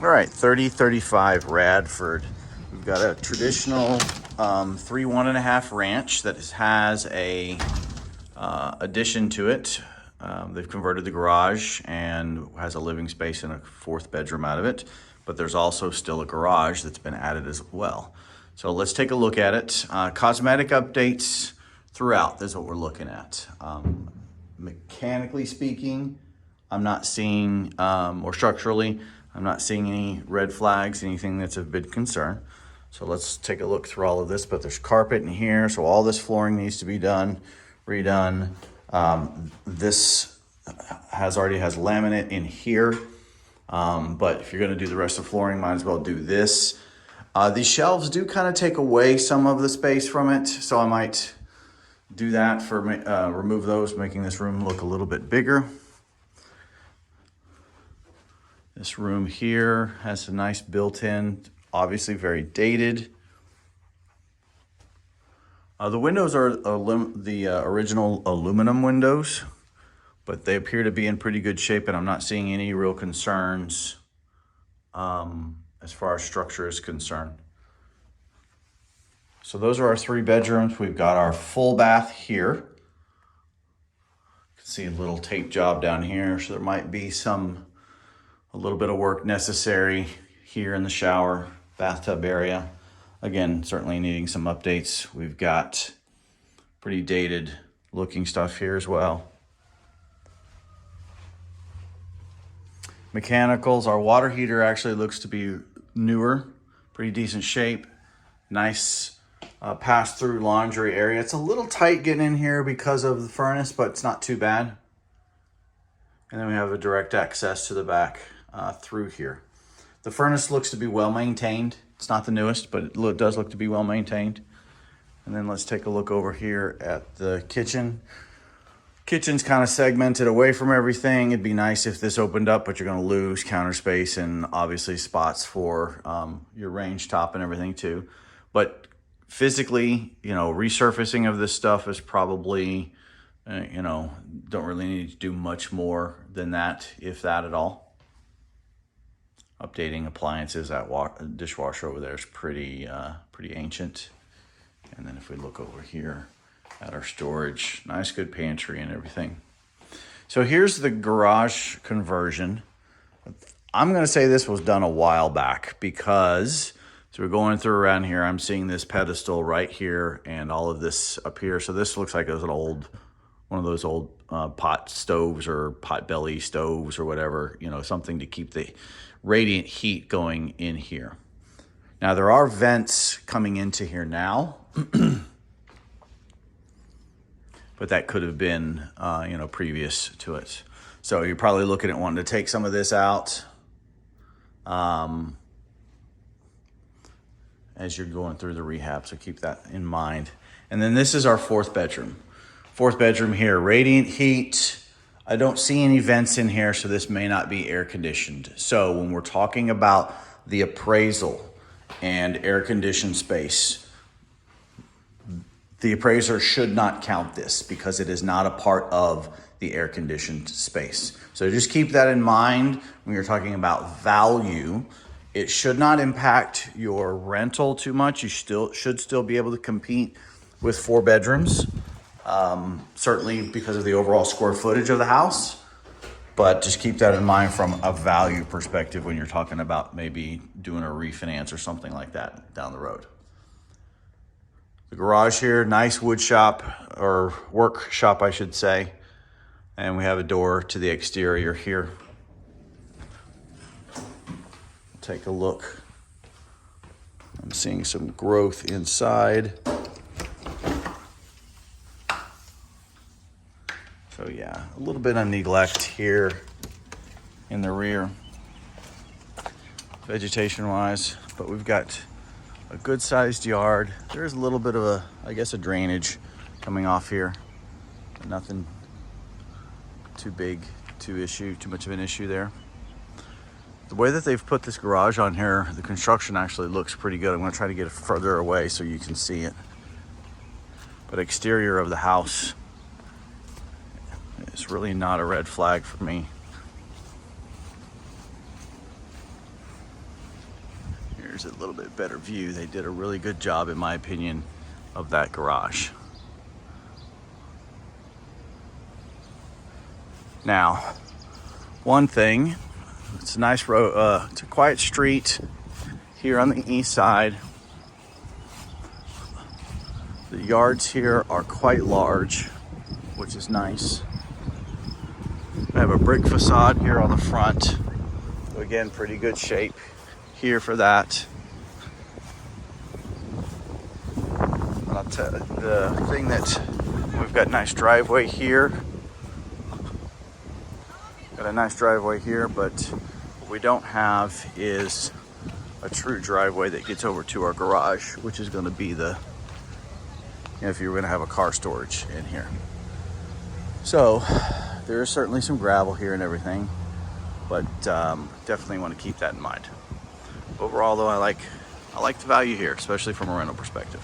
All right, 3035 Radford. We've got a traditional 3 1.5 ranch that has a addition to it. They've converted the garage and has a living space and a 4th bedroom out of it, but there's also still a garage that's been added as well. So let's take a look at it. Cosmetic updates throughout, this is what we're looking at. Mechanically speaking, I'm not seeing, or structurally, I'm not seeing any red flags, anything that's of big concern. So let's take a look through all of this, but there's carpet in here, so all this flooring needs to be done, redone. This already has laminate in here, but if you're gonna do the rest of the flooring, might as well do this. These shelves do kind of take away some of the space from it, so I might do that for remove those, making this room look a little bit bigger. This room here has a nice built-in, obviously very dated. The windows are the original aluminum windows, but they appear to be in pretty good shape, and I'm not seeing any real concerns as far as structure is concerned. So those are our 3 bedrooms. We've got our full bath here. You can see a little tape job down here, so there might be a little bit of work necessary here in the shower, bathtub area. Again, certainly needing some updates. We've got pretty dated looking stuff here as well. Mechanicals, our water heater actually looks to be newer, pretty decent shape. Nice pass-through laundry area. It's a little tight getting in here because of the furnace, but it's not too bad. And then we have a direct access to the back through here. The furnace looks to be well maintained. It's not the newest, but it does look to be well maintained. And then let's take a look over here at the kitchen. Kitchen's kind of segmented away from everything. It'd be nice if this opened up, but you're going to lose counter space and obviously spots for your range top and everything too. But physically, resurfacing of this stuff is probably, don't really need to do much more than that, if that at all. Updating appliances, that dishwasher over there is pretty ancient. And then if we look over here at our storage, nice good pantry and everything. So here's the garage conversion. I'm gonna say this was done a while back, because as we're going through around here, I'm seeing this pedestal right here and all of this up here. So this looks like it was one of those old pot stoves or pot belly stoves or whatever, something to keep the radiant heat going in here. Now there are vents coming into here now, but that could have been, previous to it. So you're probably looking at wanting to take some of this out as you're going through the rehab, so keep that in mind. And then this is our 4th bedroom. 4th bedroom here, radiant heat. I don't see any vents in here, so this may not be air conditioned. So when we're talking about the appraisal and air conditioned space, the appraiser should not count this because it is not a part of the air conditioned space. So just keep that in mind when you're talking about value. It should not impact your rental too much. You should still be able to compete with 4 bedrooms. Certainly because of the overall square footage of the house, but just keep that in mind from a value perspective when you're talking about maybe doing a refinance or something like that down the road. The garage here, nice wood shop, or workshop, I should say. And we have a door to the exterior here. Take a look. I'm seeing some growth inside. So yeah, a little bit of neglect here in the rear, vegetation-wise, but we've got a good-sized yard. There's a little bit of a drainage coming off here, but nothing too big, too much of an issue there. The way that they've put this garage on here, the construction actually looks pretty good. I'm gonna try to get it further away so you can see it. But exterior of the house, it's really not a red flag for me. here's a little bit better view. They did a really good job, in my opinion, of that garage. Now, one thing, it's a nice road, it's a quiet street here on the east side. The yards here are quite large, which is nice. I have a brick facade here on the front. So again, pretty good shape here for that. And I'll tell you, the thing that we've got a nice driveway here. Got a nice driveway here, but what we don't have is a true driveway that gets over to our garage, which is going to be the, if you're going to have a car storage in here. So there is certainly some gravel here and everything, but definitely want to keep that in mind. Overall, though, I like the value here, especially from a rental perspective.